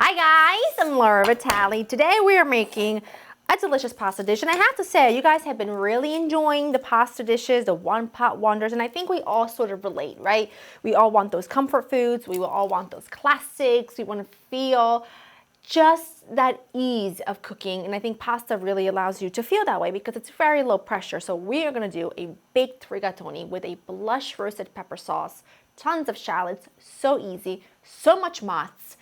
Hi guys, I'm Laura Vitale. Today we are making a delicious pasta dish, and I have to say, you guys have been really enjoying the pasta dishes, the one pot wonders, and I think we all sort of relate, right? We all want those comfort foods, we will all want those classics, we want to feel just that ease of cooking, and I think pasta really allows you to feel that way because it's very low pressure. So we are going to do a baked rigatoni with a blush roasted pepper sauce, tons of shallots, so easy, so much mott's.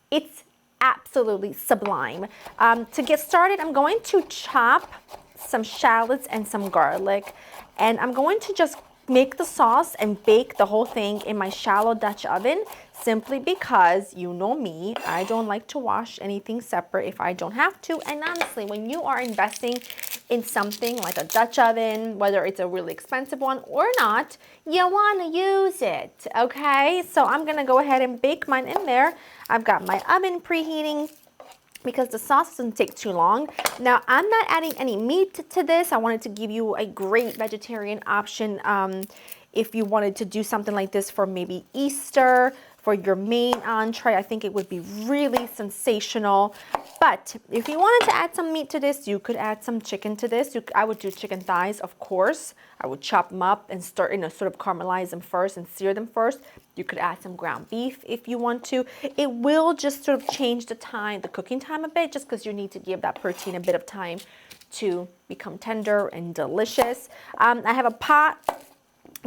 It's absolutely sublime. To get started, I'm going to chop some shallots and some garlic, and I'm going to just make the sauce and bake the whole thing in my shallow Dutch oven, simply because you know me, I don't like to wash anything separate if I don't have to. And honestly, when you are investing in something like a Dutch oven, whether it's a really expensive one or not, you want to use it, okay? So I'm gonna go ahead and bake mine in there. I've got my oven preheating because the sauce doesn't take too long. Now, I'm not adding any meat to this. I wanted to give you a great vegetarian option if you wanted to do something like this for maybe Easter, for your main entree. I think it would be really sensational. But if you wanted to add some meat to this, you could add some chicken to this. I would do chicken thighs, of course. I would chop them up and start, sort of caramelize them first and sear them first. You could add some ground beef if you want to. It will just sort of change the time, the cooking time a bit, just because you need to give that protein a bit of time to become tender and delicious. I have a pot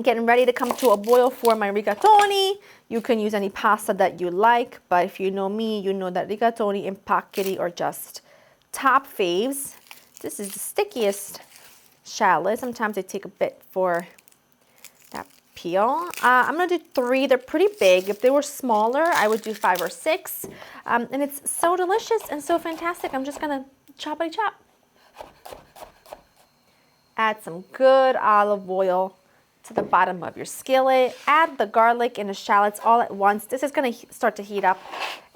getting ready to come to a boil for my rigatoni. You can use any pasta that you like, but if you know me, you know that rigatoni and paccheri are just top faves. This is the stickiest shallot. Sometimes they take a bit for that peel. I'm gonna do 3. They're pretty big. If they were smaller, I would do 5 or 6. And it's so delicious and so fantastic. I'm just gonna choppity chop. Add some good olive oil to the bottom of your skillet. Add the garlic and the shallots all at once. This is going to start to heat up,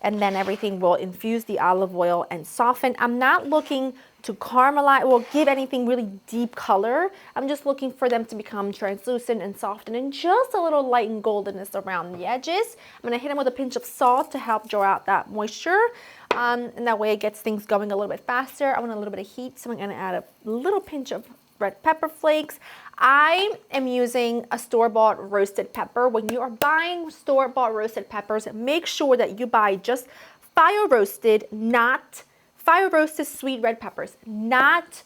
and then everything will infuse the olive oil and soften. I'm not looking to caramelize or give anything really deep color. I'm just looking for them to become translucent and soften and just a little light and goldenness around the edges. I'm going to hit them with a pinch of salt to help draw out that moisture. And that way it gets things going a little bit faster. I want a little bit of heat, so I'm going to add a little pinch of red pepper flakes. I am using a store-bought roasted pepper. When you are buying store-bought roasted peppers, make sure that you buy just fire-roasted, not fire-roasted sweet red peppers, not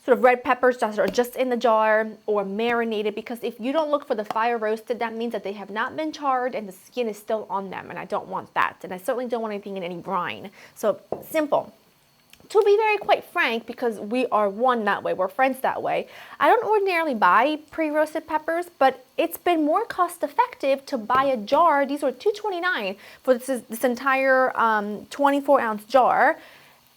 sort of red peppers that are just in the jar or marinated, because if you don't look for the fire-roasted, that means that they have not been charred and the skin is still on them, and I don't want that. And I certainly don't want anything in any brine. So simple. To be very quite frank, because we are one that way, we're friends that way, I don't ordinarily buy pre-roasted peppers, but it's been more cost effective to buy a jar. These are $2.29 for this entire 24-ounce jar.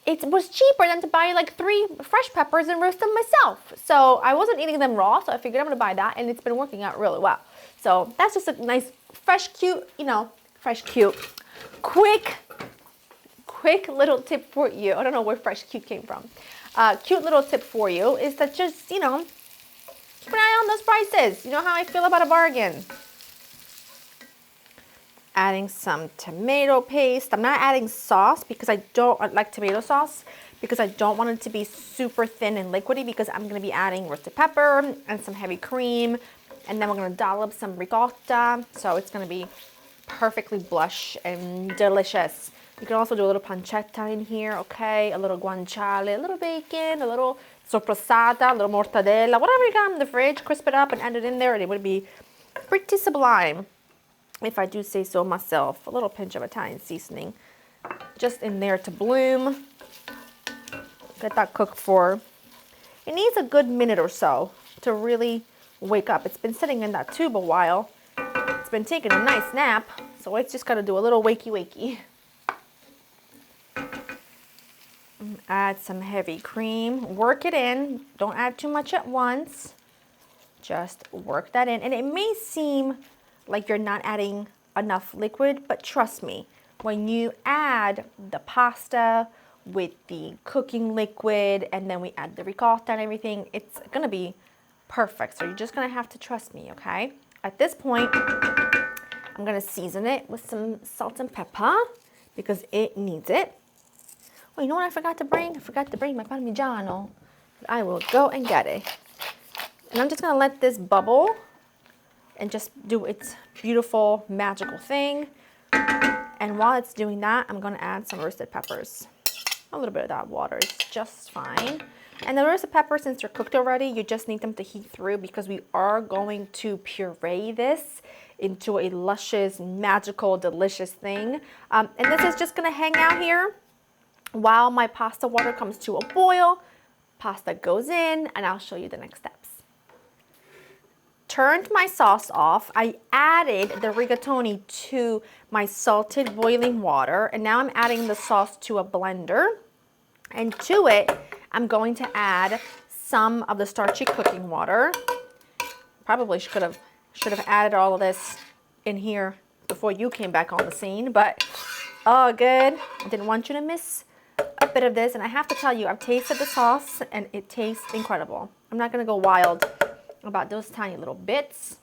It was cheaper than to buy like 3 fresh peppers and roast them myself. So I wasn't eating them raw, so I figured I'm gonna buy that, and it's been working out really well. So that's just a nice, fresh, cute, quick little tip for you. I don't know where fresh cute came from. Cute little tip for you is that just, keep an eye on those prices. You know how I feel about a bargain. Adding some tomato paste. I'm not adding sauce because I don't like tomato sauce, because I don't want it to be super thin and liquidy, because I'm going to be adding roasted pepper and some heavy cream, and then we're going to dollop some ricotta, so it's going to be perfectly blush and delicious. You can also do a little pancetta in here, okay? A little guanciale, a little bacon, a little soppressata, a little mortadella, whatever you got in the fridge, crisp it up and add it in there, and it would be pretty sublime, if I do say so myself. A little pinch of Italian seasoning just in there to bloom. Let that cook for, it needs a good minute or so to really wake up. It's been sitting in that tube a while. It's been taking a nice nap, so it's just got to do a little wakey. Add some heavy cream, work it in, don't add too much at once, just work that in. And it may seem like you're not adding enough liquid, but trust me, when you add the pasta with the cooking liquid and then we add the ricotta and everything, it's gonna be perfect. So you're just gonna have to trust me, okay? At this point, I'm gonna season it with some salt and pepper. because it needs it. Oh, you know what I forgot to bring? I forgot to bring my Parmigiano. But I will go and get it. And I'm just gonna let this bubble and just do its beautiful, magical thing. And while it's doing that, I'm gonna add some roasted peppers. A little bit of that water is just fine. And the roasted peppers, since they're cooked already, you just need them to heat through because we are going to puree this into a luscious, magical, delicious thing. And this is just gonna hang out here while my pasta water comes to a boil. Pasta goes in, and I'll show you the next steps. Turned my sauce off. I added the rigatoni to my salted boiling water, and now I'm adding the sauce to a blender. And to it, I'm going to add some of the starchy cooking water. Probably should have added all of this in here before you came back on the scene, but oh, good. I didn't want you to miss a bit of this, and I have to tell you, I've tasted the sauce, and it tastes incredible. I'm not gonna go wild about those tiny little bits.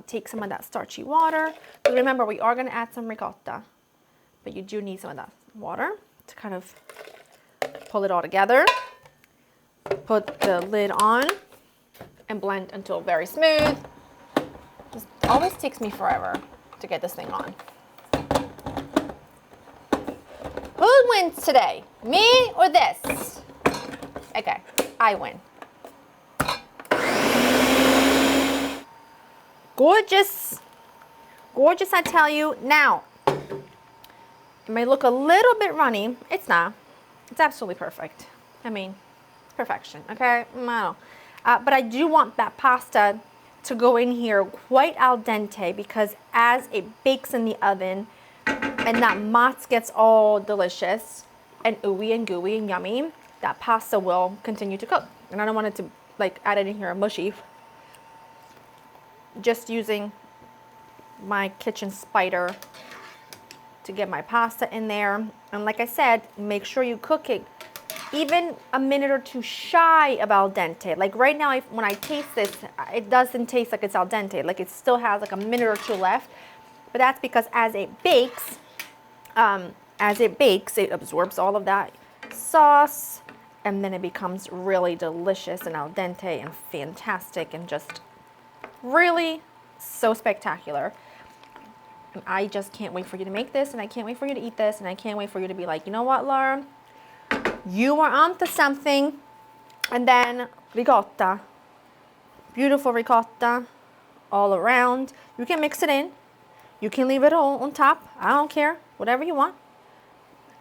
Take some of that starchy water. But remember, we are gonna add some ricotta, but you do need some of that water to kind of pull it all together. Put the lid on and blend until very smooth. This always takes me forever to get this thing on. Who wins today? Me or this? Okay, I win. Gorgeous. Gorgeous, I tell you. Now, it may look a little bit runny. It's not. It's absolutely perfect. I mean, perfection, okay? I don't know. But I do want that pasta to go in here quite al dente because as it bakes in the oven and that mozz gets all delicious and ooey and gooey and yummy, that pasta will continue to cook. And I don't want it to like add it in here mushy. Just using my kitchen spider to get my pasta in there. And like I said, make sure you cook it even a minute or two shy of al dente. Like right now, when I taste this, it doesn't taste like it's al dente. Like it still has like a minute or two left. But that's because as it bakes, it absorbs all of that sauce, and then it becomes really delicious and al dente and fantastic and just really so spectacular. And I just can't wait for you to make this, and I can't wait for you to eat this, and I can't wait for you to be like, you know what, Laura? You are onto something. And then ricotta. Beautiful ricotta all around. You can mix it in. You can leave it all on top. I don't care. Whatever you want.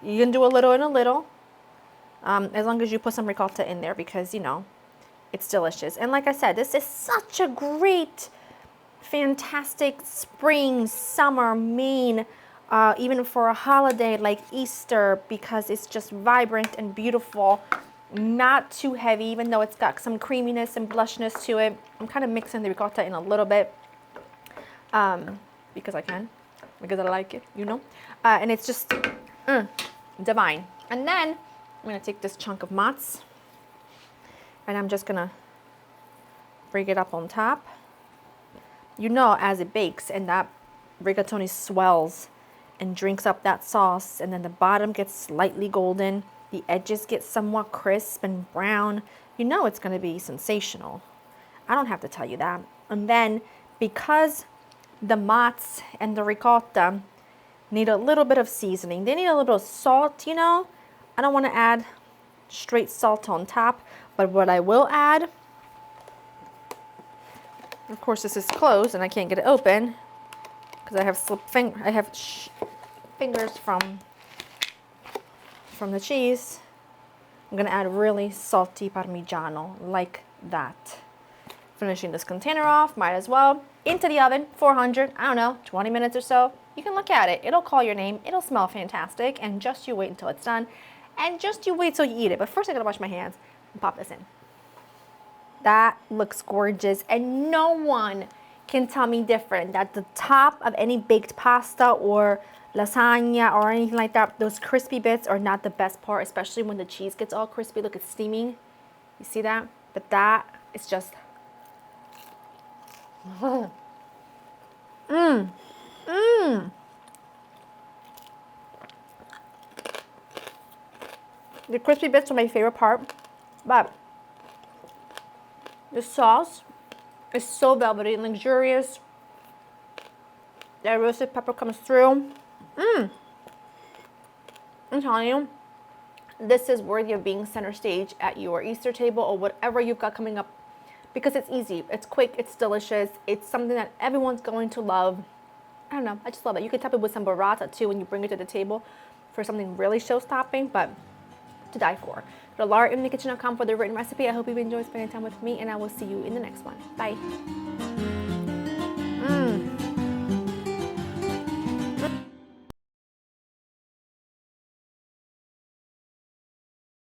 You can do a little and a little. As long as you put some ricotta in there because, you know, it's delicious. And like I said, this is such a great, fantastic spring, summer mean, even for a holiday like Easter, because it's just vibrant and beautiful, not too heavy, even though it's got some creaminess and blushness to it. I'm kind of mixing the ricotta in a little bit because I can, because I like it, you know. And it's just divine. And then I'm gonna take this chunk of mozz and I'm just gonna bring it up on top. You know, as it bakes and that rigatoni swells and drinks up that sauce, and then the bottom gets slightly golden, the edges get somewhat crisp and brown, you know it's gonna be sensational. I don't have to tell you that. And then because the mozz and the ricotta need a little bit of seasoning, they need a little salt, you know. I don't want to add straight salt on top, but what I will add, of course this is closed and I can't get it open because I have fingers from the cheese. I'm gonna add really salty Parmigiano like that. Finishing this container off, might as well. Into the oven, 400, I don't know, 20 minutes or so. You can look at it, it'll call your name, it'll smell fantastic, and just you wait until it's done. And just you wait till you eat it. But first I gotta wash my hands and pop this in. That looks gorgeous, and no one can tell me different that the top of any baked pasta or lasagna or anything like that, those crispy bits are not the best part, especially when the cheese gets all crispy. Look, it's steaming. You see that? But that is just The crispy bits are my favorite part, but the sauce is so velvety and luxurious. That roasted pepper comes through. I'm telling you, this is worthy of being center stage at your Easter table or whatever you've got coming up, because it's easy, it's quick, it's delicious, it's something that everyone's going to love. I don't know, I just love it. You can top it with some burrata too when you bring it to the table for something really show-stopping, but to die for. Go to laurainthekitchen.com for the written recipe. I hope you've enjoyed spending time with me, and I will see you in the next one. Bye.